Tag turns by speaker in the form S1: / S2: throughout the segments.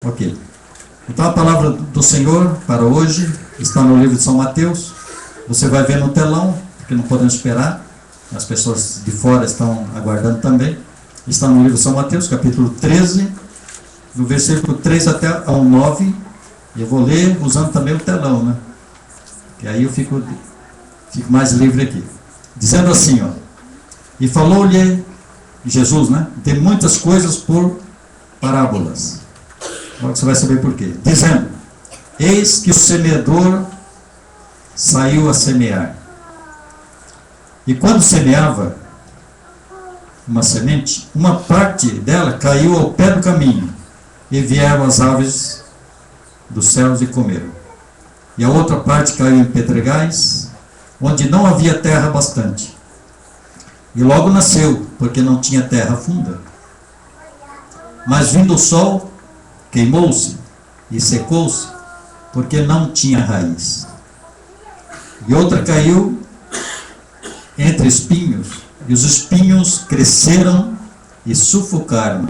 S1: Ok. Então a palavra do Senhor para hoje está no livro de São Mateus. Você vai ver no telão, porque não podemos esperar. As pessoas de fora estão aguardando também. Está no livro de São Mateus, capítulo 13, do versículo 3 até ao 9. Eu vou ler usando também o telão, né? Que aí eu fico mais livre aqui. Dizendo assim, ó. E falou-lhe Jesus, né? De muitas coisas por parábolas. Agora você vai saber por quê. Dizendo: eis que o semeador saiu a semear. E quando semeava uma semente, uma parte dela caiu ao pé do caminho, e vieram as aves dos céus e comeram. E a outra parte caiu em pedregais, onde não havia terra bastante. E logo nasceu, porque não tinha terra funda. Mas vindo o sol, queimou-se e secou-se, porque não tinha raiz. E outra caiu entre espinhos, e os espinhos cresceram e sufocaram.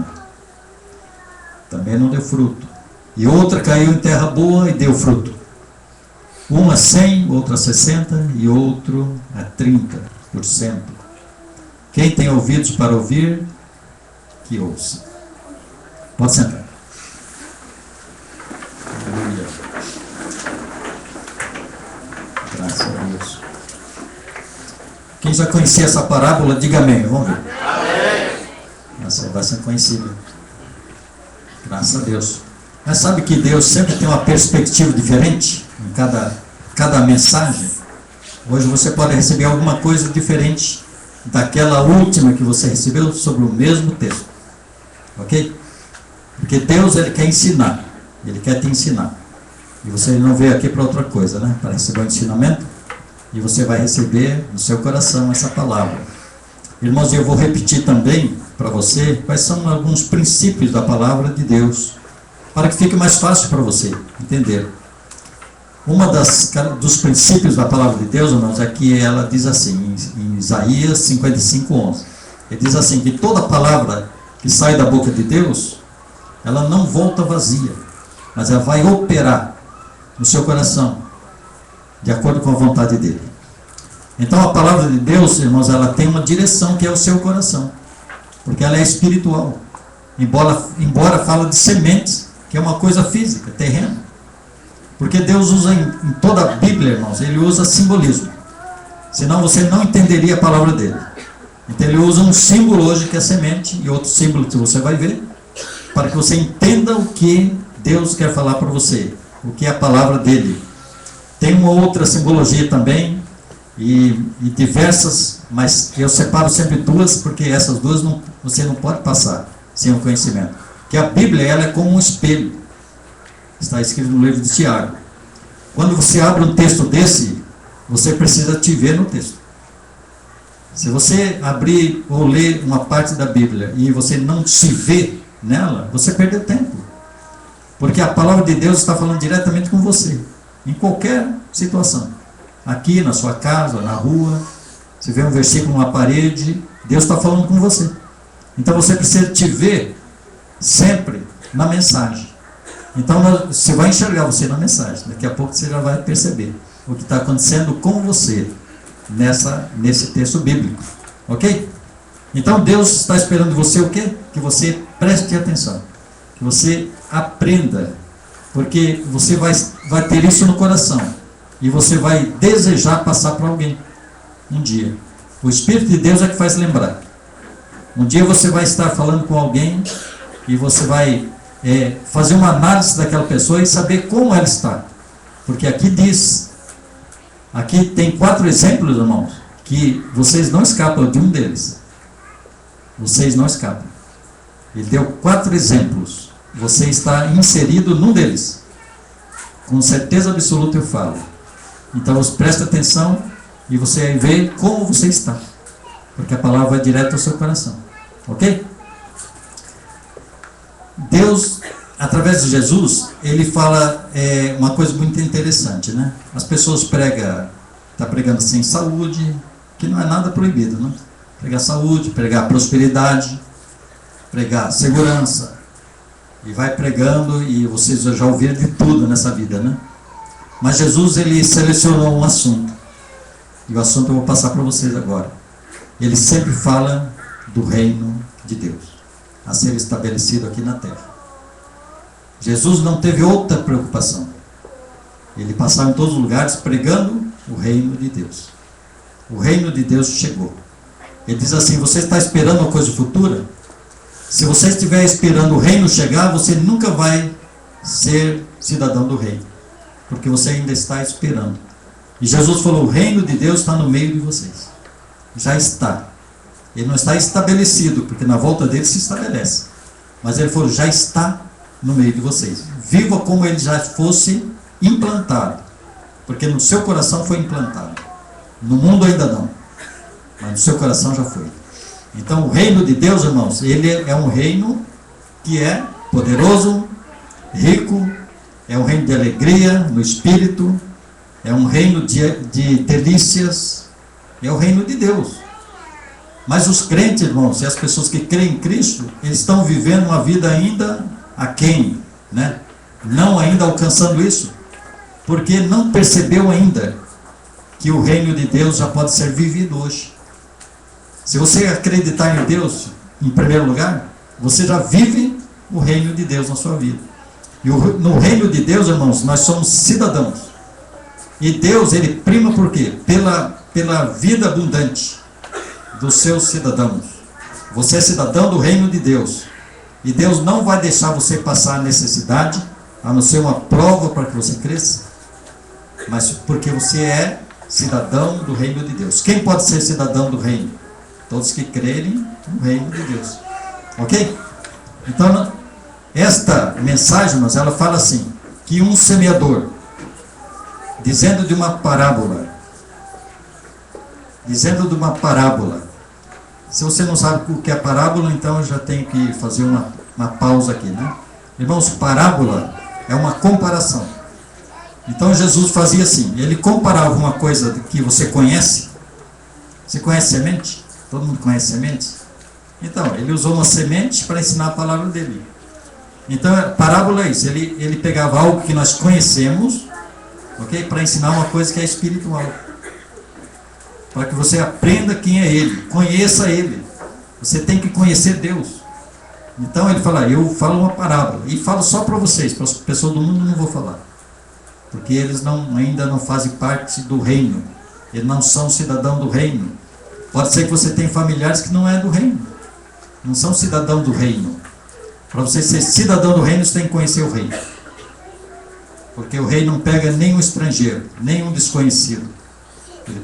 S1: Também não deu fruto. E outra caiu em terra boa e deu fruto. Uma a 100, outra a 60 e outro a 30%. Quem tem ouvidos para ouvir, que ouça. Pode sentar. Aleluia. Graças a Deus. Quem já conhecia essa parábola, diga amém. Vamos ver. Amém. Essa vai ser conhecida. Graças a Deus. Mas sabe que Deus sempre tem uma perspectiva diferente em cada mensagem? Hoje você pode receber alguma coisa diferente daquela última que você recebeu sobre o mesmo texto. Ok? Porque Deus, Ele quer ensinar. Ele quer te ensinar. E você não veio aqui para outra coisa, né? Para receber o ensinamento. E você vai receber no seu coração essa palavra. Irmãos, eu vou repetir também para você quais são alguns princípios da palavra de Deus, para que fique mais fácil para você entender. Dos princípios da palavra de Deus, irmãos, é que ela diz assim, em Isaías 55:11. Ele diz assim, que toda palavra que sai da boca de Deus, ela não volta vazia, mas ela vai operar no seu coração, de acordo com a vontade dele. Então a palavra de Deus, irmãos, ela tem uma direção que é o seu coração, porque ela é espiritual. Embora fala de sementes, que é uma coisa física, terrena. Porque Deus usa em toda a Bíblia, irmãos, Ele usa simbolismo. Senão você não entenderia a palavra dele. Então Ele usa um símbolo hoje que é semente, e outro símbolo que você vai ver, para que você entenda o que Deus quer falar para você, o que é a palavra dele. Tem uma outra simbologia também, e diversas, mas eu separo sempre duas, porque essas duas você não pode passar sem o conhecimento. Que a Bíblia, ela é como um espelho. Está escrito no livro de Tiago. Quando você abre um texto desse, você precisa te ver no texto. Se você abrir ou ler uma parte da Bíblia e você não se vê nela, você perdeu tempo. Porque a palavra de Deus está falando diretamente com você, em qualquer situação. Aqui, na sua casa, na rua, você vê um versículo numa parede, Deus está falando com você. Então você precisa te ver sempre na mensagem. Então você vai enxergar você na mensagem. Daqui a pouco você já vai perceber o que está acontecendo com você nesse texto bíblico. Ok? Então Deus está esperando de você o quê? Que você preste atenção. Que você aprenda. Porque você vai ter isso no coração. E você vai desejar passar para alguém. Um dia. O Espírito de Deus é que faz lembrar. Um dia você vai estar falando com alguém e você vai fazer uma análise daquela pessoa e saber como ela está. Porque aqui tem 4 exemplos, irmãos, que vocês não escapam de um deles. Vocês não escapam. Ele deu 4 exemplos. Você está inserido num deles. Com certeza absoluta eu falo. Então você presta atenção e você vê como você está. Porque a palavra vai direto ao seu coração. Ok? Deus, através de Jesus, Ele fala uma coisa muito interessante, né? As pessoas está pregando sem saúde, que não é nada proibido, né? Pregar saúde, pregar prosperidade, pregar segurança, e vai pregando, e vocês já ouviram de tudo nessa vida, né? Mas Jesus, ele selecionou um assunto, e o assunto eu vou passar para vocês agora. Ele sempre fala do reino de Deus, a ser estabelecido aqui na terra. Jesus não teve outra preocupação. Ele passava em todos os lugares pregando o reino de Deus. O reino de Deus chegou. Ele diz assim: você está esperando uma coisa futura? Se você estiver esperando o reino chegar, você nunca vai ser cidadão do reino, porque você ainda está esperando. E Jesus falou: o reino de Deus está no meio de vocês. Já está. Ele não está estabelecido, porque na volta dele se estabelece. Mas ele falou: já está no meio de vocês. Viva como ele já fosse implantado, porque no seu coração foi implantado. No mundo ainda não, mas no seu coração já foi. Então o reino de Deus, irmãos, ele é um reino que é poderoso, rico, é um reino de alegria no espírito, é um reino de delícias, é o reino de Deus. Mas os crentes, irmãos, e as pessoas que creem em Cristo, eles estão vivendo uma vida ainda aquém, né? Não ainda alcançando isso, porque não percebeu ainda que o reino de Deus já pode ser vivido hoje. Se você acreditar em Deus, em primeiro lugar, você já vive o reino de Deus na sua vida. E no reino de Deus, irmãos, nós somos cidadãos. E Deus, ele prima por quê? Pela vida abundante dos seus cidadãos. Você é cidadão do reino de Deus. E Deus não vai deixar você passar necessidade, a não ser uma prova para que você cresça, mas porque você é cidadão do reino de Deus. Quem pode ser cidadão do reino? Todos que crerem no reino de Deus. Ok? Então, esta mensagem, mas ela fala assim, que um semeador, dizendo de uma parábola, se você não sabe o que é parábola, então eu já tenho que fazer uma pausa aqui, né? Irmãos, parábola é uma comparação. Então Jesus fazia assim, ele comparava uma coisa que você conhece. Você conhece semente? Todo mundo conhece sementes? Então, ele usou uma semente para ensinar a palavra dele. Então, parábola é isso, ele pegava algo que nós conhecemos, ok? Para ensinar uma coisa que é espiritual. Para que você aprenda quem é ele, conheça ele. Você tem que conhecer Deus. Então ele fala: eu falo uma parábola, e falo só para vocês, para as pessoas do mundo não vou falar, porque eles ainda não fazem parte do reino, eles não são cidadão do reino. Pode ser que você tenha familiares que não é do reino, não são cidadão do reino. Para você ser cidadão do reino, você tem que conhecer o reino, porque o rei não pega nenhum estrangeiro, nenhum desconhecido. Ele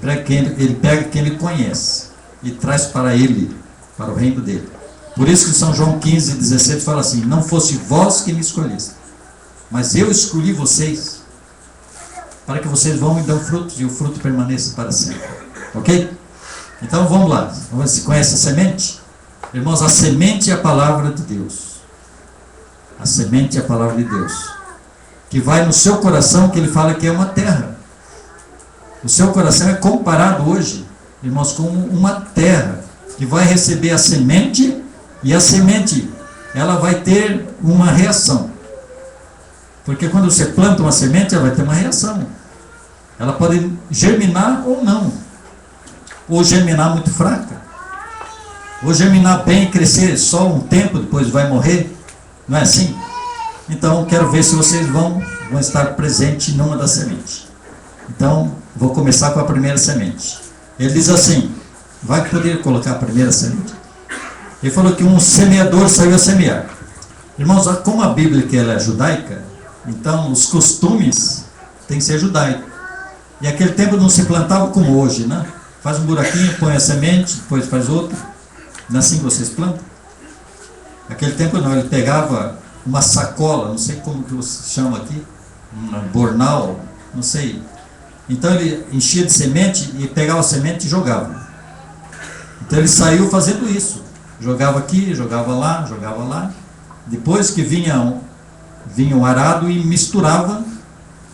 S1: pega quem ele conhece e traz para ele, para o reino dele. Por isso que São João 15:17 fala assim: não fosse vós que me escolheste, mas eu escolhi vocês, para que vocês vão e dão frutos, e o fruto permaneça para sempre. Ok? Então vamos lá. Você conhece a semente? Irmãos, a semente é a palavra de Deus. A semente é a palavra de Deus, que vai no seu coração, que ele fala que é uma terra. O seu coração é comparado hoje, irmãos, com uma terra que vai receber a semente, e a semente, ela vai ter uma reação. Porque quando você planta uma semente, ela vai ter uma reação. Ela pode germinar ou não. Ou germinar muito fraca. Ou germinar bem e crescer só um tempo, depois vai morrer. Não é assim? Então, quero ver se vocês vão estar presentes numa das sementes. Então, vou começar com a primeira semente. Ele diz assim, vai poder colocar a primeira semente? Ele falou que um semeador saiu a semear. Irmãos, como a Bíblia que ela é judaica, então os costumes têm que ser judaicos. E aquele tempo não se plantava como hoje, né? Faz um buraquinho, põe a semente, depois faz outro. Não é assim que vocês plantam? Naquele tempo não, ele pegava uma sacola, não sei como que você chama aqui, um bornal, não sei. Então ele enchia de semente e pegava a semente e jogava. Então ele saiu fazendo isso. Jogava aqui, jogava lá. Depois que vinha um arado e misturava.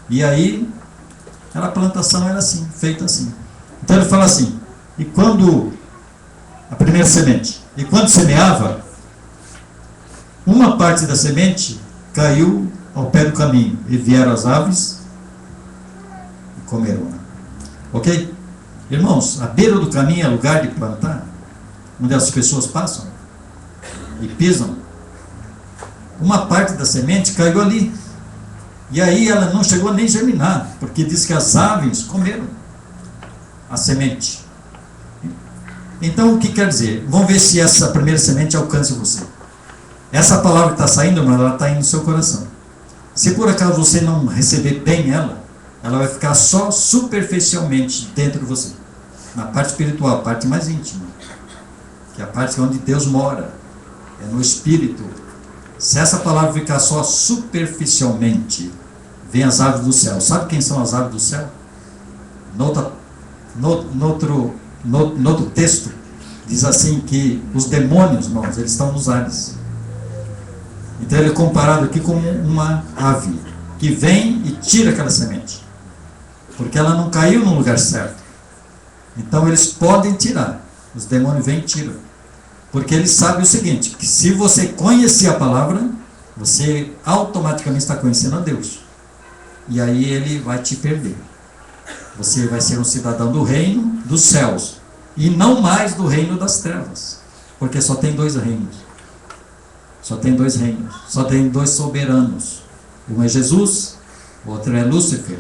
S1: E aí, a plantação era assim, feita assim. Então ele fala assim, e quando a primeira semente, e quando semeava, Uma parte da semente caiu ao pé do caminho, e vieram as aves e comeram. Ok? Irmãos, a beira do caminho é lugar de plantar, onde as pessoas passam e pisam. Uma parte da semente caiu ali, e aí ela não chegou nem a germinar, porque diz que as aves comeram a semente. Então, o que quer dizer? Vamos ver se essa primeira semente alcança você. Essa palavra que está saindo, mas ela está indo no seu coração. Se por acaso você não receber bem ela vai ficar só superficialmente dentro de você. Na parte espiritual, a parte mais íntima. Que é a parte onde Deus mora. É no Espírito. Se essa palavra ficar só superficialmente, vem as aves do céu. Sabe quem são as aves do céu? No outro texto, diz assim que os demônios, irmãos, eles estão nos ares. Então ele é comparado aqui como uma ave que vem e tira aquela semente, porque ela não caiu no lugar certo. Então eles podem tirar. Os demônios vêm e tiram, porque eles sabem o seguinte, que se você conhecer a palavra, você automaticamente está conhecendo a Deus, e aí ele vai te perder. Você vai ser um cidadão do reino dos céus, e não mais do reino das trevas, porque só tem dois reinos. Só tem dois reinos, só tem dois soberanos. Um é Jesus, o outro é Lúcifer.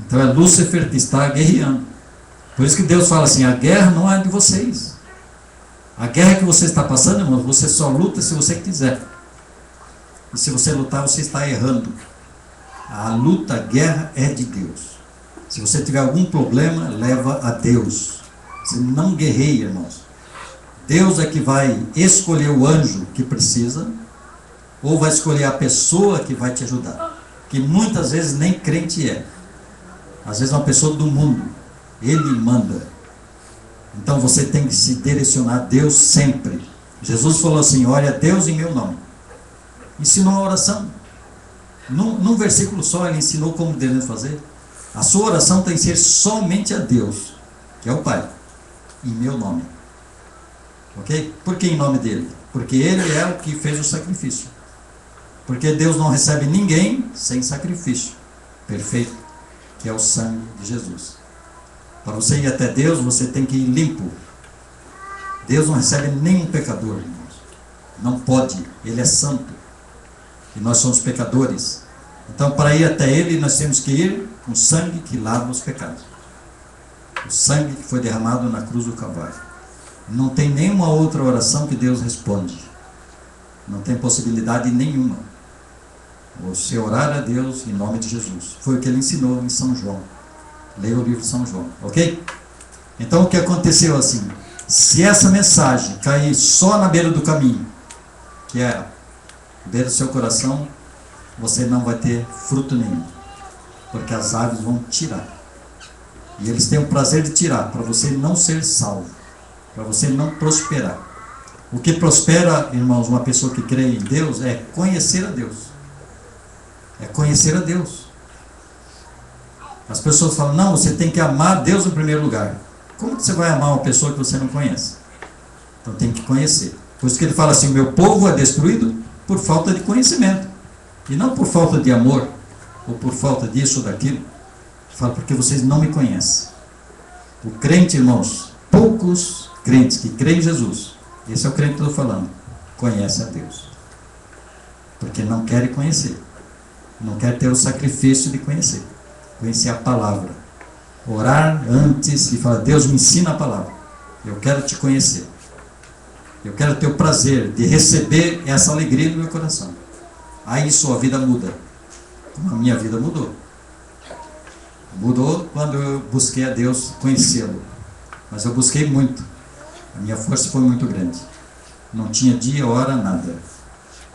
S1: Então é Lúcifer que está guerreando. Por isso que Deus fala assim, a guerra não é de vocês. A guerra que você está passando, irmão, você só luta se você quiser. E se você lutar, você está errando. A luta, a guerra é de Deus. Se você tiver algum problema, leva a Deus. Você não guerreia, irmãos. Deus é que vai escolher o anjo que precisa, ou vai escolher a pessoa que vai te ajudar, que muitas vezes nem crente é. Às vezes é uma pessoa do mundo. Ele manda. Então você tem que se direcionar a Deus sempre. Jesus falou assim, ore a Deus em meu nome. Ensinou a oração. Num versículo só ele ensinou como devemos fazer. A sua oração tem que ser somente a Deus, que é o Pai, em meu nome. Ok? Por que em nome dele? Porque ele é o que fez o sacrifício. Porque Deus não recebe ninguém sem sacrifício perfeito, que é o sangue de Jesus. Para você ir até Deus, você tem que ir limpo. Deus não recebe nenhum pecador, irmãos. Não pode. Ele é santo. E nós somos pecadores. Então, para ir até ele, nós temos que ir com sangue que lava os pecados. O sangue que foi derramado na cruz do Calvário. Não tem nenhuma outra oração que Deus responde. Não tem possibilidade nenhuma. Você orar a Deus em nome de Jesus. Foi o que ele ensinou em São João. Leia o livro de São João, ok? Então o que aconteceu assim? Se essa mensagem cair só na beira do caminho, que é a beira do seu coração, você não vai ter fruto nenhum. Porque as aves vão tirar. E eles têm o prazer de tirar, para você não ser salvo. Para você não prosperar. O que prospera, irmãos, uma pessoa que crê em Deus, é conhecer a Deus. É conhecer a Deus. As pessoas falam, não, você tem que amar Deus em primeiro lugar. Como que você vai amar uma pessoa que você não conhece? Então tem que conhecer. Por isso que ele fala assim, o meu povo é destruído por falta de conhecimento. E não por falta de amor, ou por falta disso ou daquilo. Ele fala, porque vocês não me conhecem. O crente, irmãos, poucos crentes que creem em Jesus, esse é o crente que eu estou falando, conhece a Deus. Porque não querem conhecer. Não quer ter o sacrifício de conhecer. Conhecer a palavra. Orar antes e falar, Deus me ensina a palavra. Eu quero te conhecer. Eu quero ter o prazer de receber essa alegria no meu coração. Aí sua vida muda. Como a minha vida mudou. Mudou quando eu busquei a Deus, conhecê-lo. Mas eu busquei muito. A minha força foi muito grande. Não tinha dia, hora, nada.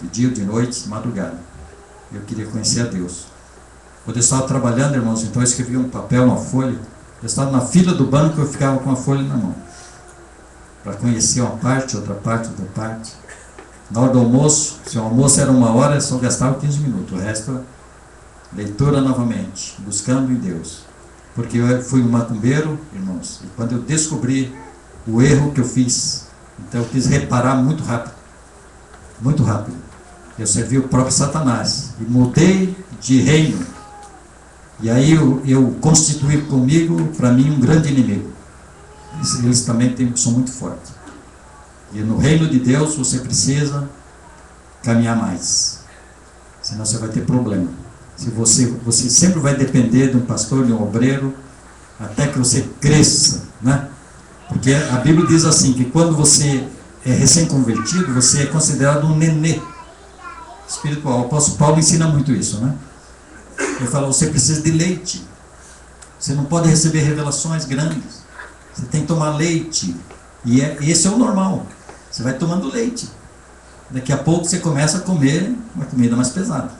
S1: De dia, de noite, de madrugada. Eu queria conhecer a Deus. Quando eu estava trabalhando, irmãos, então eu escrevia um papel, uma folha. Eu estava na fila do banco, eu ficava com a folha na mão. Para conhecer uma parte, outra parte, outra parte. Na hora do almoço, se o almoço era 1 hora, eu só gastava 15 minutos. O resto, leitura novamente, buscando em Deus. Porque eu fui um macumbeiro, irmãos, e quando eu descobri o erro que eu fiz, então eu quis reparar muito rápido. Muito rápido. Eu servi o próprio Satanás. E mudei de reino. E aí eu constituí comigo, para mim, um grande inimigo. Eles também são muito fortes. E no reino de Deus você precisa caminhar mais. Senão você vai ter problema. Se você sempre vai depender de um pastor, de um obreiro, até que você cresça, né? Porque a Bíblia diz assim, que quando você é recém-convertido, você é considerado um nenê espiritual. O apóstolo Paulo ensina muito isso, né? Ele fala, você precisa de leite. Você não pode receber revelações grandes. Você tem que tomar leite. E esse é o normal. Você vai tomando leite. Daqui a pouco você começa a comer uma comida mais pesada.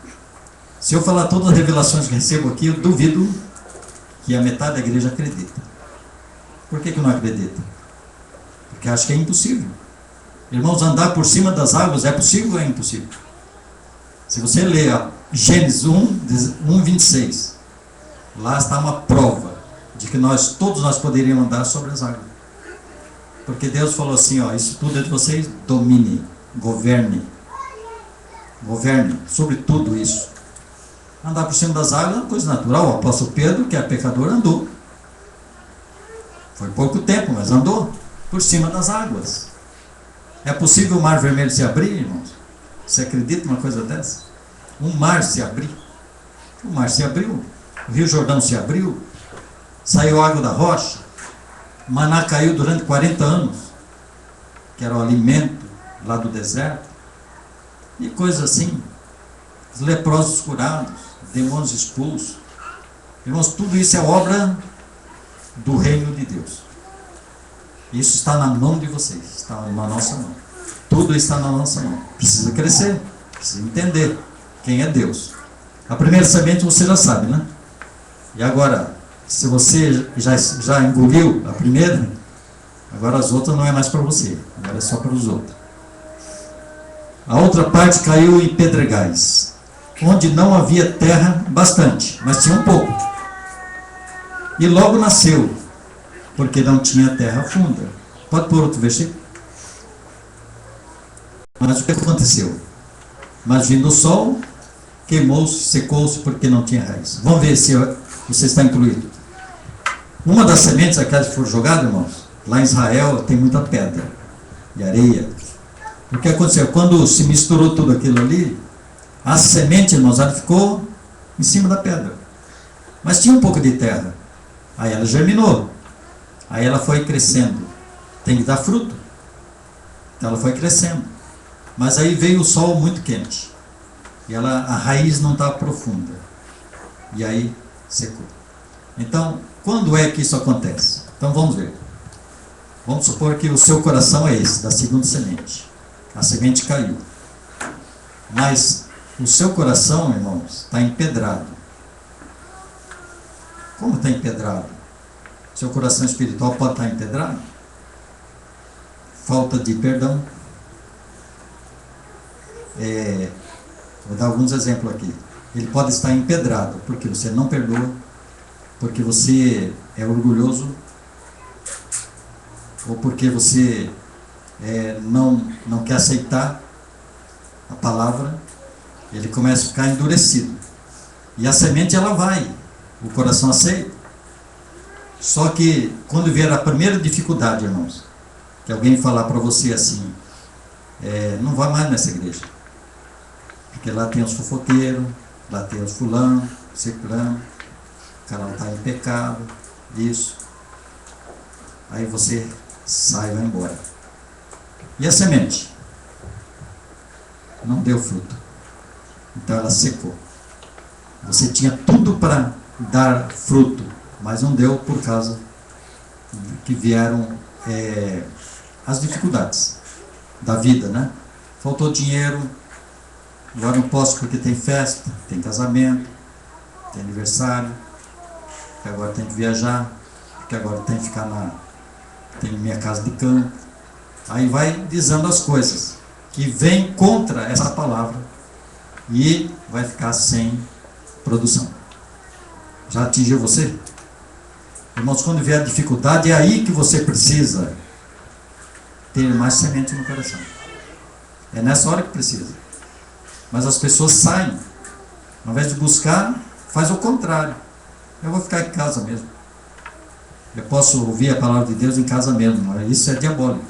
S1: Se eu falar todas as revelações que recebo aqui, eu duvido que a metade da igreja acredita. Por que não acredita? Porque acha que é impossível. Irmãos, andar por cima das águas é possível ou é impossível? Se você ler Gênesis 1:26, lá está uma prova de que todos nós poderíamos andar sobre as águas. Porque Deus falou assim, ó, isso tudo é de vocês, domine, governe sobre tudo isso. Andar por cima das águas é uma coisa natural. O apóstolo Pedro, que é pecador, andou. Foi pouco tempo, mas andou por cima das águas. É possível o mar vermelho se abrir, irmãos? Você acredita numa coisa dessa? Um mar se abrir. O mar se abriu. O Rio Jordão se abriu. Saiu água da rocha. O maná caiu durante 40 anos. Que era o alimento lá do deserto. E coisas assim. Os leprosos curados. Demônios expulsos. Irmãos, tudo isso é obra do reino de Deus. Isso está na mão de vocês. Está na nossa mão. Tudo está na nossa mão. Precisa crescer. Precisa entender quem é Deus. A primeira semente você já sabe, né? E agora, se você já engoliu a primeira, agora as outras não é mais para você. Agora é só para os outros. A outra parte caiu em pedregais, onde não havia terra bastante, mas tinha um pouco. E logo nasceu, porque não tinha terra funda. Pode pôr outro versículo? Mas o que aconteceu? Mas vindo o sol, queimou-se, secou-se, porque não tinha raiz. Vamos ver se você está incluído. Uma das sementes, aquelas que foram jogadas, irmãos, lá em Israel tem muita pedra e areia. O que aconteceu? Quando se misturou tudo aquilo ali, a semente, irmãos, ela ficou em cima da pedra. Mas tinha um pouco de terra. Aí ela germinou. Aí ela foi crescendo. Tem que dar fruto. Então ela foi crescendo. Mas aí veio o sol muito quente. E a raiz não estava profunda. E aí secou. Então, quando é que isso acontece? Então vamos ver. Vamos supor que o seu coração é esse, da segunda semente. A semente caiu. Mas o seu coração, irmãos, está empedrado. Como está empedrado? Seu coração espiritual pode estar empedrado? Falta de perdão. Vou dar alguns exemplos aqui. Ele pode estar empedrado porque você não perdoa, porque você é orgulhoso, ou porque você não quer aceitar a palavra. Ele começa a ficar endurecido. E a semente ela vai, o coração aceita. Só que quando vier a primeira dificuldade, irmãos, que alguém falar para você assim, não vá mais nessa igreja, porque lá tem os fofoqueiros, lá tem os fulano, ciclano, o cara está em pecado, isso. Aí você sai e vai embora. E a semente? Não deu fruto. Então ela secou. Você tinha tudo para dar fruto, mas não deu por causa que vieram as dificuldades da vida, né? Faltou dinheiro, agora não posso porque tem festa, tem casamento, tem aniversário, porque agora tem que viajar, porque agora tem que ficar tem minha casa de campo. Aí vai dizendo as coisas que vêm contra essa palavra e vai ficar sem produção. Já atingiu você? Irmãos, quando vier a dificuldade, é aí que você precisa ter mais semente no coração. É nessa hora que precisa. Mas as pessoas saem. Ao invés de buscar, faz o contrário. Eu vou ficar em casa mesmo. Eu posso ouvir a palavra de Deus em casa mesmo. Isso é diabólico.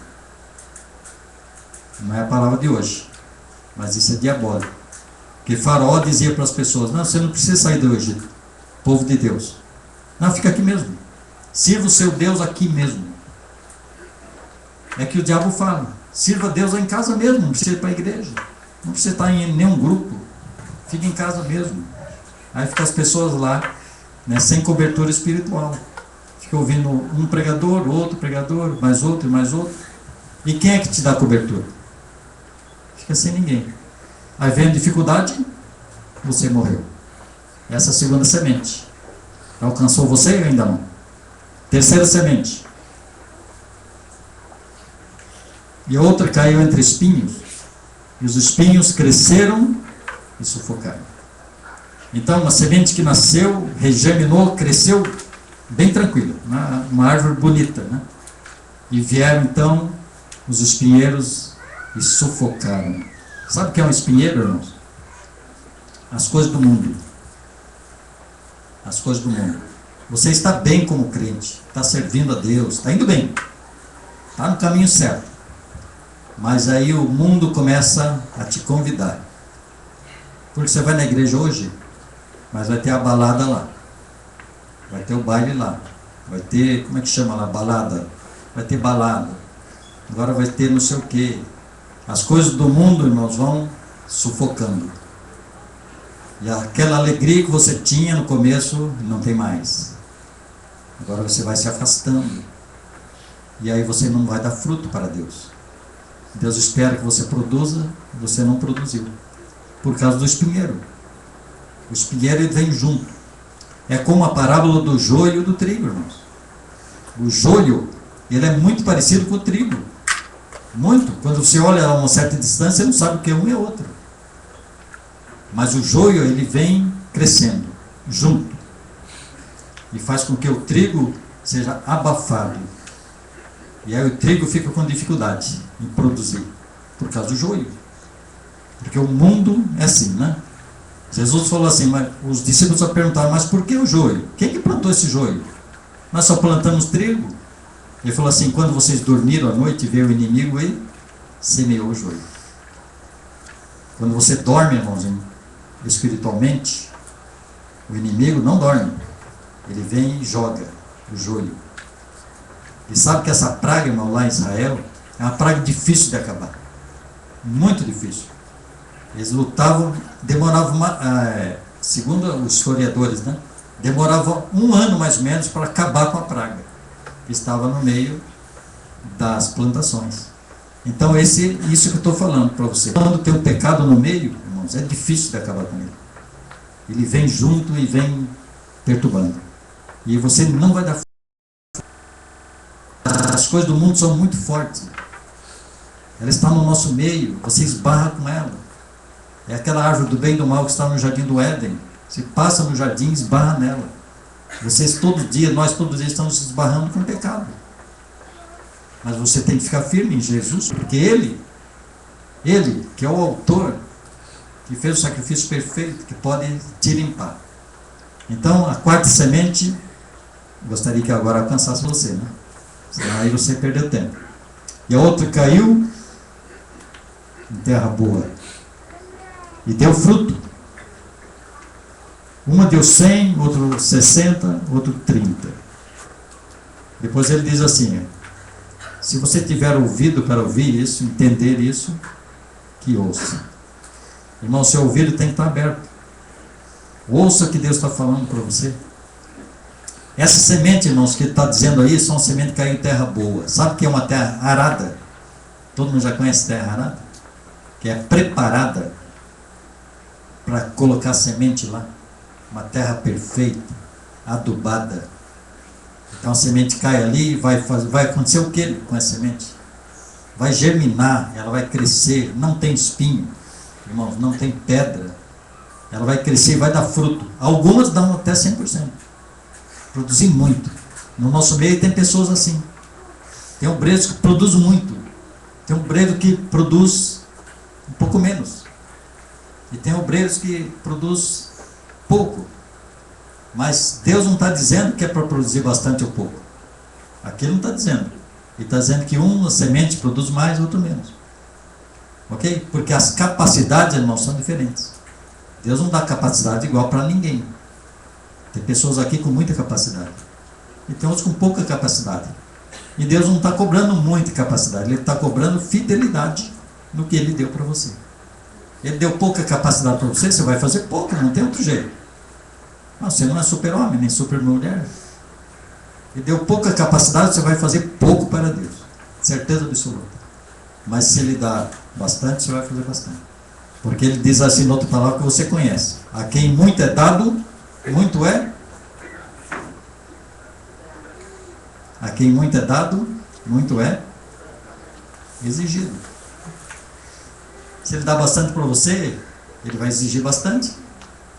S1: Não é a palavra de hoje. Mas isso é diabólico. Porque Faraó dizia para as pessoas: não, você não precisa sair do Egito, povo de Deus. Não, fica aqui mesmo. Sirva o seu Deus aqui mesmo. É que o diabo fala: sirva a Deus em casa mesmo, não precisa ir para a igreja. Não precisa estar em nenhum grupo. Fica em casa mesmo. Aí ficam as pessoas lá, né, sem cobertura espiritual. Fica ouvindo um pregador, outro pregador, mais outro e mais outro. E quem é que te dá cobertura? Fica sem ninguém. Aí vem a dificuldade, você morreu. Essa é a segunda semente. Alcançou você ou ainda não? Terceira semente. E outra caiu entre espinhos. E os espinhos cresceram e sufocaram. Então, uma semente que nasceu, regerminou, cresceu bem tranquila, uma árvore bonita, né? E vieram então os espinheiros e sufocaram. Sabe o que é um espinheiro, irmãos? As coisas do mundo. As coisas do mundo. Você está bem como crente, está servindo a Deus, está indo bem, está no caminho certo. Mas aí o mundo começa a te convidar. Porque você vai na igreja hoje, mas vai ter a balada lá. Vai ter o baile lá. Vai ter, como é que chama lá? Balada. Vai ter balada. Agora vai ter não sei o quê. As coisas do mundo, irmãos, vão sufocando. E aquela alegria que você tinha no começo, não tem mais. Agora você vai se afastando. E aí você não vai dar fruto para Deus. Deus espera que você produza, e você não produziu. Por causa do espinheiro. O espinheiro ele vem junto. É como a parábola do joio e do trigo, irmãos. O joio, ele é muito parecido com o trigo. Muito. Quando você olha a uma certa distância, você não sabe o que é um e outro. Mas o joio, ele vem crescendo, junto. E faz com que o trigo seja abafado. E aí o trigo fica com dificuldade em produzir. Por causa do joio. Porque o mundo é assim, né? Jesus falou assim, mas os discípulos só perguntaram, mas por que o joio? Quem que plantou esse joio? Nós só plantamos trigo. Ele falou assim, quando vocês dormiram à noite, veio o inimigo e semeou o joio. Quando você dorme, irmãos, espiritualmente, o inimigo não dorme. Ele vem e joga o joio. E sabe que essa praga, irmão, lá em Israel, é uma praga difícil de acabar. Muito difícil. Eles lutavam, demoravam, segundo os historiadores, né? Demorava 1 ano mais ou menos para acabar com a praga que estava no meio das plantações. Então isso que eu estou falando para você. Quando tem um pecado no meio, irmãos, é difícil de acabar com ele. Ele vem junto e vem perturbando. E você não vai dar. As coisas do mundo são muito fortes. Ela está no nosso meio, você esbarra com ela. É aquela árvore do bem e do mal que está no jardim do Éden. Você passa no jardim e esbarra nela. Vocês todo dia, nós todos os dias estamos esbarrando com o pecado. Mas você tem que ficar firme em Jesus, porque Ele que é o autor, que fez o sacrifício perfeito, que pode te limpar. Então, a quarta semente, gostaria que agora alcançasse você, né? Senão aí você perdeu tempo. E a outra caiu em terra boa e deu fruto. Uma deu 100, outro 60, outro 30. Depois ele diz assim, se você tiver ouvido para ouvir isso, entender isso, que ouça. Irmão, seu ouvido tem que estar aberto. Ouça o que Deus está falando para você. Essa semente, irmãos, que ele está dizendo aí, são semente que caiu em terra boa. Sabe o que é uma terra arada? Todo mundo já conhece terra arada? Que é preparada para colocar semente lá. Uma terra perfeita, adubada. Então a semente cai ali e vai acontecer o que com essa semente? Vai germinar, ela vai crescer, não tem espinho, irmãos, não tem pedra. Ela vai crescer e vai dar fruto. Algumas dão até 100%. Produzir muito. No nosso meio tem pessoas assim. Tem obreiros que produzem muito. Tem obreiro que produz um pouco menos. E tem obreiros que produzem pouco. Mas Deus não está dizendo que é para produzir bastante ou pouco. Aqui ele não está dizendo. Ele está dizendo que uma semente produz mais, outro menos. Ok? Porque as capacidades, irmãos, são diferentes. Deus não dá capacidade igual para ninguém. Tem pessoas aqui com muita capacidade. E tem outros com pouca capacidade. E Deus não está cobrando muita capacidade. Ele está cobrando fidelidade no que Ele deu para você. Ele deu pouca capacidade para você, você vai fazer pouco, não tem outro jeito. Não, você não é super-homem, nem super-mulher. Ele deu pouca capacidade, você vai fazer pouco para Deus. Certeza absoluta. Mas se Ele dá bastante, você vai fazer bastante. Porque Ele diz assim, na outra palavra que você conhece. A quem muito é dado, muito é. A quem muito é dado, muito é exigido. Se Ele dá bastante para você, Ele vai exigir bastante.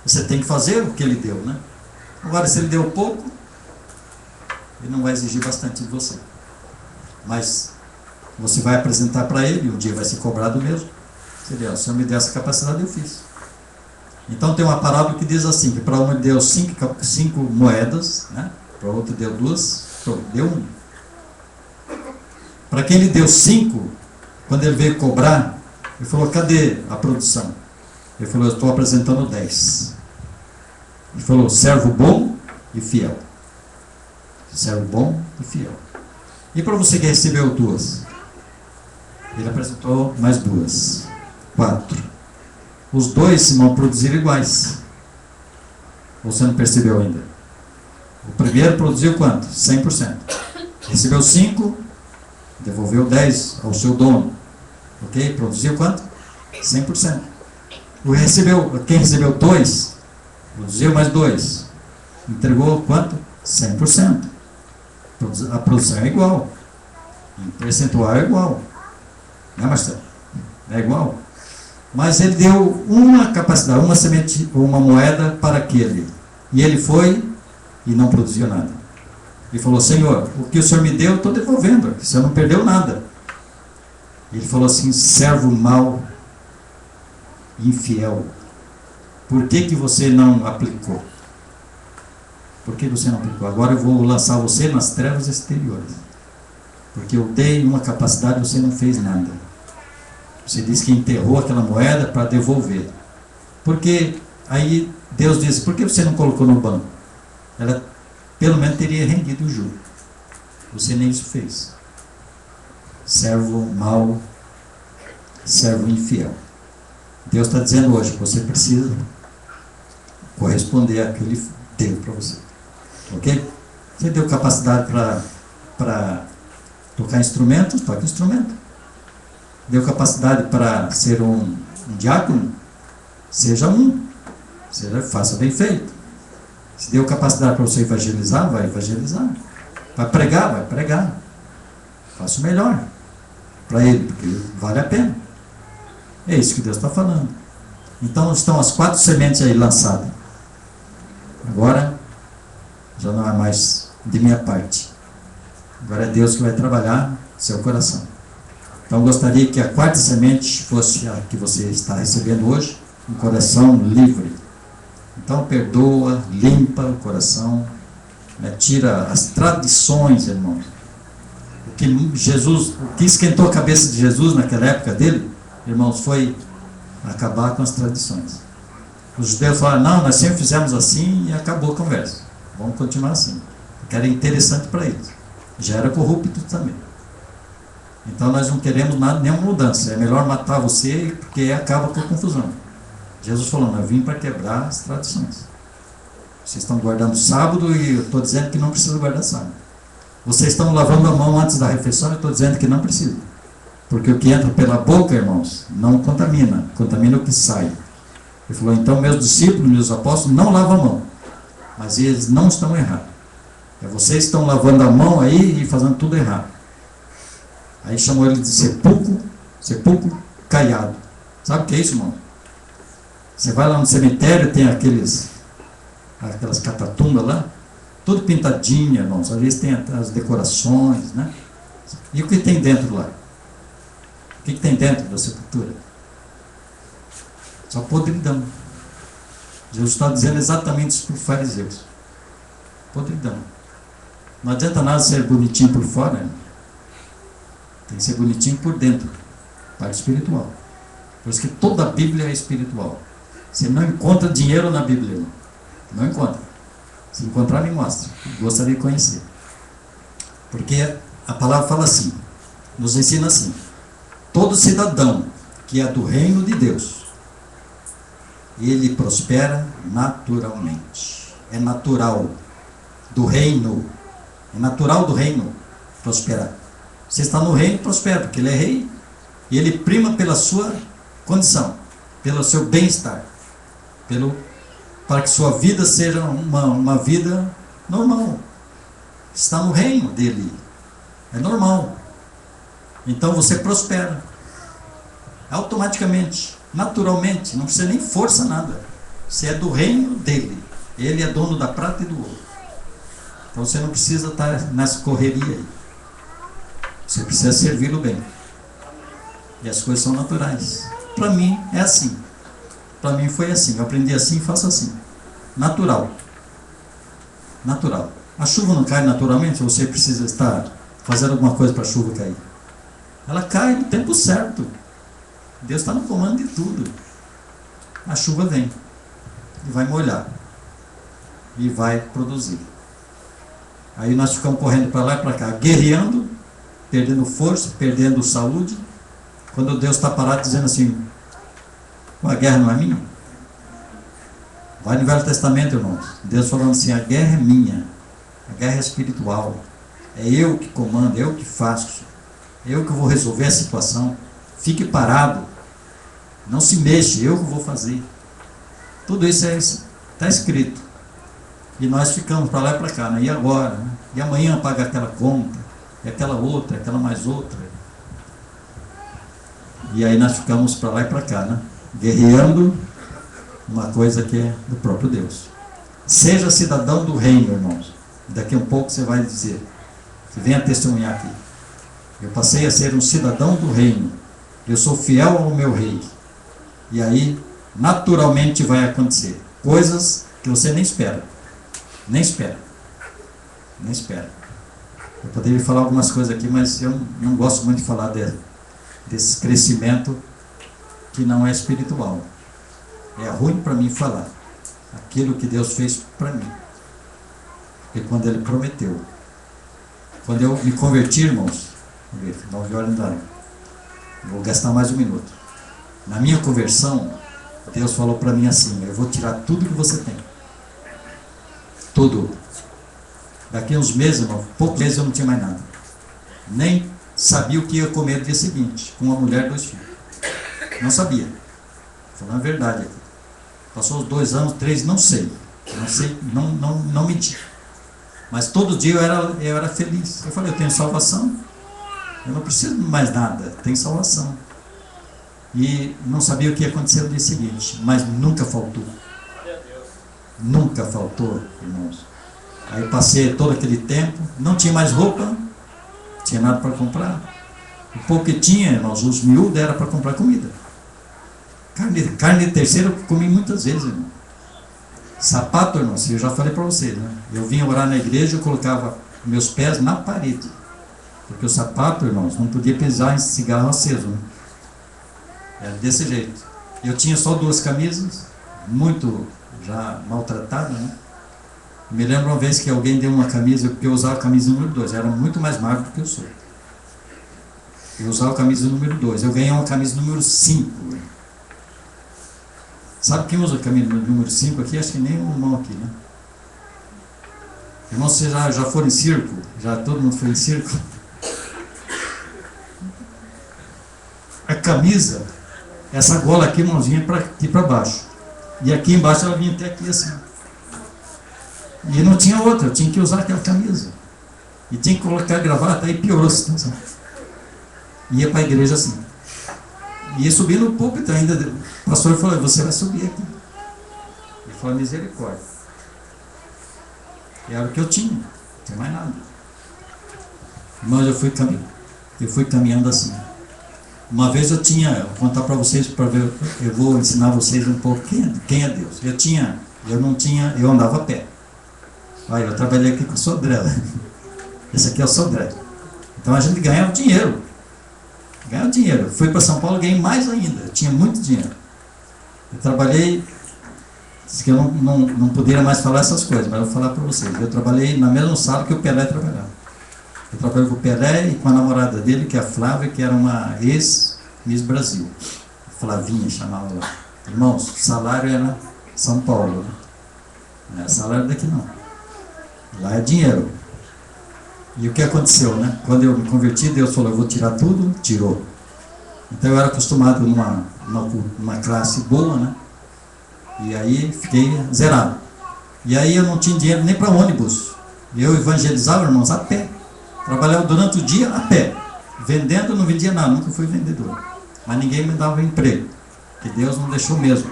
S1: Você tem que fazer o que Ele deu, né? Agora, se Ele deu pouco, Ele não vai exigir bastante de você. Mas você vai apresentar para Ele, e um dia vai ser cobrado mesmo. Seria, o Senhor me deu essa capacidade, eu fiz. Então tem uma parábola que diz assim, que para uma Ele deu cinco moedas, né? Para outra deu 2, deu 1. Para quem Ele deu 5, quando Ele veio cobrar, Ele falou, cadê a produção? Ele falou, eu estou apresentando 10. Ele falou, servo bom e fiel. Servo bom e fiel. E para você que recebeu 2? Ele apresentou mais 2. 4. Os 2 vão produzir iguais. Ou você não percebeu ainda? O primeiro produziu quanto? 100%. Recebeu 5, devolveu 10 ao seu dono. Ok? Produziu quanto? 100%. Quem recebeu 2, produziu mais 2. Entregou quanto? 100%. A produção é igual. O percentual é igual. Não é, Marcelo? É igual. Mas ele deu uma capacidade, uma semente, uma moeda para aquele. E ele foi e não produziu nada. Ele falou, Senhor, o que o Senhor me deu, eu estou devolvendo. O Senhor não perdeu nada. Ele falou assim, servo mau, infiel. Por que você não aplicou? Por que você não aplicou? Agora eu vou lançar você nas trevas exteriores. Porque eu dei uma capacidade e você não fez nada. Você disse que enterrou aquela moeda para devolver. Porque aí Deus disse, por que você não colocou no banco? Ela pelo menos teria rendido o juro. Você nem isso fez. Servo mau, servo infiel. Deus está dizendo hoje que você precisa corresponder àquilo que Ele deu para você. Ok? Você deu capacidade para tocar instrumentos? Toque instrumento. Deu capacidade para ser um diácono? Seja um. Faça bem feito. Se deu capacidade para você evangelizar, vai evangelizar. Vai pregar. Faça o melhor para Ele, porque vale a pena. É isso que Deus está falando. Então estão as 4 sementes aí lançadas. Agora já não é mais de minha parte. Agora é Deus que vai trabalhar seu coração. Então gostaria que a 4ª semente fosse a que você está recebendo hoje, um coração livre. Então perdoa, limpa o coração, né? Tira as tradições, irmãos. O que esquentou a cabeça de Jesus naquela época dele, irmãos, foi acabar com as tradições. Os judeus falaram, não, nós sempre fizemos assim e acabou a conversa. Vamos continuar assim. Porque era interessante para eles. Já era corrupto também. Então nós não queremos nada, nenhuma mudança. É melhor matar você porque acaba com a confusão. Jesus falou, eu vim para quebrar as tradições. Vocês estão guardando sábado e eu estou dizendo que não precisa guardar sábado. Vocês estão lavando a mão antes da refeição e eu estou dizendo que não precisa. Porque o que entra pela boca, irmãos, não contamina. Contamina o que sai. Ele falou, então meus discípulos, meus apóstolos, não lavam a mão. Mas eles não estão errados. Vocês estão lavando a mão aí e fazendo tudo errado. Aí chamou ele de sepulcro caiado. Sabe o que é isso, irmão? Você vai lá no cemitério, tem aquelas catatumbas lá, tudo pintadinha, irmãos. Às vezes tem as decorações, né? E o que tem dentro lá? O que tem dentro da sepultura? Só podridão. Jesus está dizendo exatamente isso para os fariseus. Podridão. Não adianta nada ser bonitinho por fora. Tem que ser bonitinho por dentro. Parte espiritual. Por isso que toda a Bíblia é espiritual. Você não encontra dinheiro na Bíblia. Não encontra. Se encontrar, me mostra. Gostaria de conhecer. Porque a palavra fala assim. Nos ensina assim. Todo cidadão que é do reino de Deus, ele prospera naturalmente. É natural do reino. É natural do reino prosperar. Você está no reino, prospera, porque ele é rei. E ele prima pela sua condição, pelo seu bem-estar, para que sua vida seja uma vida normal. Está no reino dele. É normal. Então você prospera. Automaticamente, naturalmente, não precisa nem força nada. Você é do reino dele. Ele é dono da prata e do ouro. Então você não precisa estar nessa correria aí. Você precisa servi-lo bem. E as coisas são naturais. Para mim é assim. Para mim foi assim. Eu aprendi assim e faço assim. Natural. Natural. A chuva não cai naturalmente, você precisa estar fazendo alguma coisa para a chuva cair. Ela cai no tempo certo. Deus está no comando de tudo. A chuva vem e vai molhar e vai produzir. Aí nós ficamos correndo para lá e para cá, guerreando, perdendo força, perdendo saúde, quando Deus está parado dizendo assim: a guerra não é minha? Vai no Velho Testamento, irmãos, Deus falando assim: a guerra é minha, a guerra é espiritual, é eu que comando, eu que faço, eu que vou resolver a situação. Fique parado, não se mexa, eu que vou fazer. Tudo isso está escrito. E nós ficamos para lá e para cá, né? E agora? Né? E amanhã paga aquela conta, e aquela outra, aquela mais outra. E aí nós ficamos para lá e para cá, né? Guerreando uma coisa que é do próprio Deus. Seja cidadão do reino, irmãos. Daqui a um pouco você vai dizer, você venha testemunhar aqui. Eu passei a ser um cidadão do reino. Eu sou fiel ao meu rei. E aí, naturalmente vai acontecer coisas que você nem espera. Nem espera. Nem espera. Eu poderia falar algumas coisas aqui, mas eu não gosto muito de falar desse crescimento que não é espiritual. É ruim para mim falar aquilo que Deus fez para mim. Porque quando Ele prometeu, quando eu me converti, irmãos, 9 horas da noite, vou gastar mais um minuto. Na minha conversão, Deus falou para mim assim: eu vou tirar tudo que você tem. Tudo. Daqui a uns meses, irmão, poucos meses eu não tinha mais nada. Nem sabia o que ia comer no dia seguinte, com uma mulher e 2 filhos. Não sabia. Falando a verdade aqui. Passou os 2 anos, 3, não sei. Não menti. Mas todo dia eu era feliz. Eu falei: eu tenho salvação. Eu não preciso de mais nada. Tenho salvação. E não sabia o que ia acontecer no dia seguinte. Mas nunca faltou. Nunca faltou, irmãos. Aí passei todo aquele tempo, não tinha mais roupa, não tinha nada para comprar. O pouco que tinha, irmãos, os miúdos era para comprar comida. Carne de terceiro eu comi muitas vezes, irmão. Sapato, irmãos, eu já falei para vocês, né? Eu vinha orar na igreja, eu colocava meus pés na parede. Porque o sapato, irmãos, não podia pisar em cigarro aceso, né? Era desse jeito. Eu tinha só 2 camisas, muito já maltratada, né? Me lembro uma vez que alguém deu uma camisa, porque eu usava a camisa número 2, era muito mais magro do que eu sou. Eu usava a camisa número 2, eu ganhei uma camisa número 5. Sabe quem usa a camisa número 5 aqui? Acho que nem o irmão aqui, né? Irmão, vocês já foram em circo? Já todo mundo foi em circo? A camisa, essa gola aqui, irmãozinha, para aqui para baixo. E aqui embaixo ela vinha até aqui assim. E não tinha outra, eu tinha que usar aquela camisa. E tinha que colocar gravata, aí piorou a situação. Ia para a igreja assim. Ia subir no púlpito ainda. O pastor falou: você vai subir aqui. Ele falou: misericórdia. E era o que eu tinha, não tinha mais nada. Mas eu fui caminhando assim. Uma vez vou contar para vocês, para ver, eu vou ensinar vocês um pouco quem é Deus. Eu andava a pé. Olha, eu trabalhei aqui com o Sodré. Esse aqui é o Sodré. Então a gente ganhava dinheiro. Fui para São Paulo e ganhei mais ainda. Eu tinha muito dinheiro. Eu trabalhei, disse que eu não poderia mais falar essas coisas, mas eu vou falar para vocês. Eu trabalhei na mesma sala que o Pelé trabalhava. Eu trabalhei com o Pelé e com a namorada dele, que é a Flávia, que era uma ex-Miss Brasil. Flavinha chamava lá. Irmãos, o salário era São Paulo. Não é salário daqui não. Lá é dinheiro. E o que aconteceu, né? Quando eu me converti, Deus falou, eu vou tirar tudo, tirou. Então eu era acostumado numa classe boa, né? E aí fiquei zerado. E aí eu não tinha dinheiro nem para ônibus. Eu evangelizava, irmãos, a pé. Trabalhava durante o dia a pé. Vendendo, não vendia nada, nunca fui vendedor. Mas ninguém me dava emprego. Que Deus não deixou mesmo.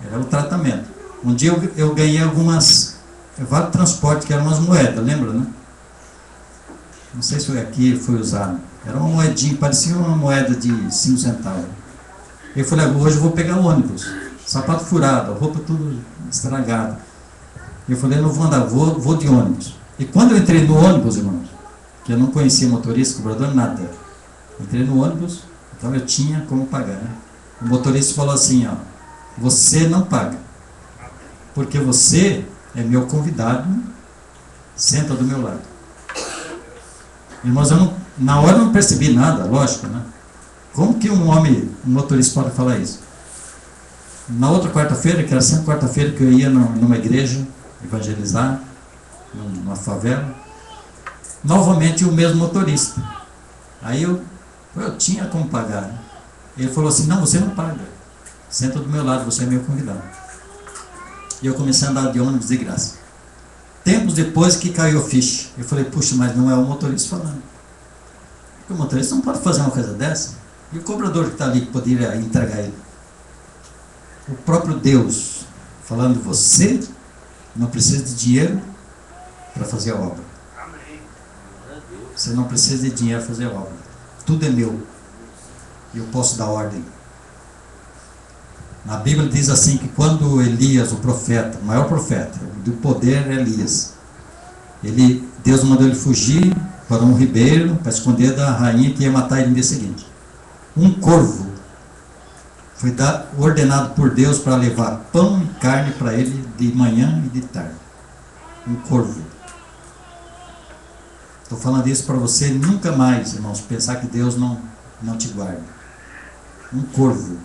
S1: Era o tratamento. Um dia eu ganhei vários transportes, que eram umas moedas, lembra, né? Não sei se aqui foi usado. Era uma moedinha, parecia uma moeda de 5 centavos. Eu falei, hoje eu vou pegar o ônibus. Sapato furado, roupa tudo estragada. Eu falei, não vou andar, vou de ônibus. E quando eu entrei no ônibus, irmãos, que eu não conhecia motorista, cobrador, nada. Entrei no ônibus, então eu tinha como pagar, né? O motorista falou assim, ó, você não paga, porque você é meu convidado, senta do meu lado. Irmãos, na hora eu não percebi nada, lógico, né? Como que um motorista pode falar isso? Na outra quarta-feira, que era sempre quarta-feira que eu ia numa igreja evangelizar, numa favela, novamente o mesmo motorista. Aí eu tinha como pagar, né? Ele falou assim, não, você não paga, senta do meu lado, você é meu convidado. E eu comecei a andar de ônibus de graça. Tempos depois que caiu a ficha, eu falei, puxa, mas não é o motorista falando. Porque o motorista não pode fazer uma coisa dessa. E o cobrador que está ali, que poderia entregar ele? O próprio Deus falando, você não precisa de dinheiro para fazer a obra. Você não precisa de dinheiro para fazer a obra. Tudo é meu. E eu posso dar ordem. Na Bíblia diz assim que quando Elias, o profeta, o maior profeta do poder é Elias, Deus mandou ele fugir para um ribeiro para esconder da rainha que ia matar ele no dia seguinte. Um corvo foi ordenado por Deus para levar pão e carne para ele de manhã e de tarde. Um corvo. Estou falando isso para você nunca mais, irmãos, pensar que Deus não te guarda. Um corvo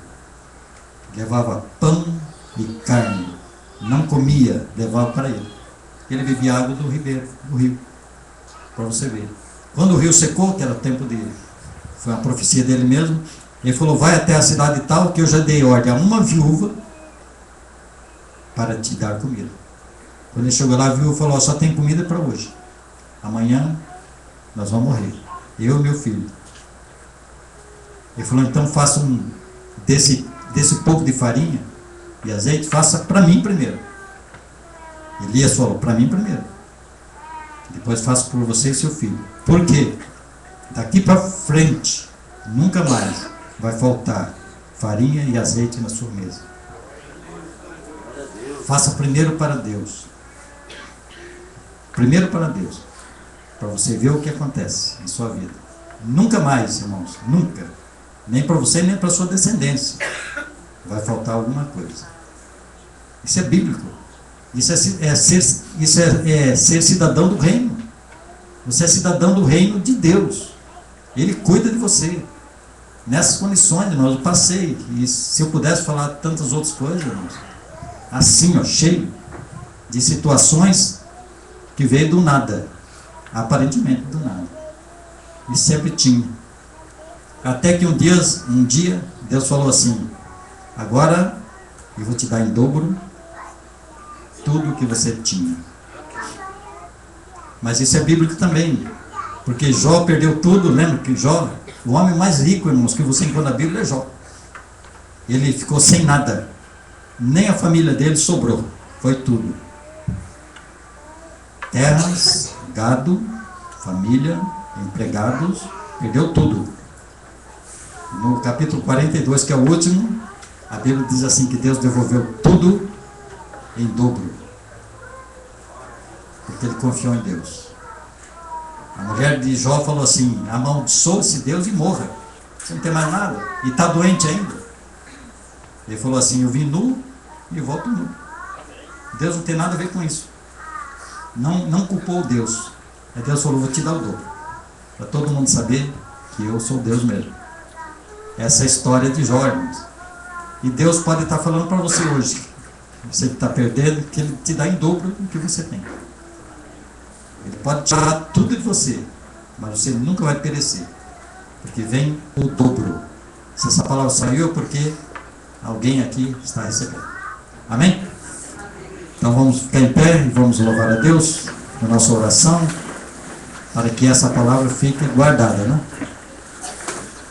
S1: levava pão e carne, não comia, levava para ele. Ele bebia água do rio, para você ver. Quando o rio secou, que era o tempo dele, foi uma profecia dele mesmo, ele falou, vai até a cidade tal, que eu já dei ordem a uma viúva para te dar comida. Quando ele chegou lá, a viúva falou, só tem comida para hoje. Amanhã nós vamos morrer, eu e meu filho. Ele falou, então faça desse pouco de farinha e azeite, faça para mim primeiro. Elias falou, para mim primeiro. Depois faço por você e seu filho. Por quê? Daqui para frente, nunca mais vai faltar farinha e azeite na sua mesa. Faça primeiro para Deus. Primeiro para Deus. Para você ver o que acontece em sua vida. Nunca mais, irmãos, nunca. Nem para você, nem para sua descendência vai faltar alguma coisa. Isso é bíblico. Isso é ser cidadão do reino. Você é cidadão do reino de Deus. Ele cuida de você. Nessas condições, irmãos, eu passei. E se eu pudesse falar tantas outras coisas, irmãos, assim, ó, cheio de situações que veio do nada. Aparentemente do nada. E sempre tinha. Até que um dia, Deus falou assim, agora eu vou te dar em dobro tudo o que você tinha. Mas isso é bíblico também. Porque Jó perdeu tudo, lembra que Jó, o homem mais rico, irmãos, que você encontra na Bíblia é Jó. Ele ficou sem nada. Nem a família dele sobrou. Foi tudo. Terras, gado, família, empregados, perdeu tudo. No capítulo 42, que é o último, a Bíblia diz assim que Deus devolveu tudo em dobro, porque ele confiou em Deus. A mulher de Jó falou assim: amaldiçoe-se Deus e morra, você não tem mais nada, e está doente ainda. Ele falou assim: eu vim nu e volto nu. Deus não tem nada a ver com isso. Não culpou Deus. Aí Deus falou: vou te dar o dobro, para todo mundo saber que eu sou Deus mesmo. Essa é a história de Jó, irmãos. E Deus pode estar falando para você hoje, você que está perdendo, que Ele te dá em dobro o que você tem. Ele pode tirar tudo de você, mas você nunca vai perecer, porque vem o dobro. Se essa palavra saiu, é porque alguém aqui está recebendo. Amém? Então vamos ficar em pé e vamos louvar a Deus na nossa oração, para que essa palavra fique guardada, né?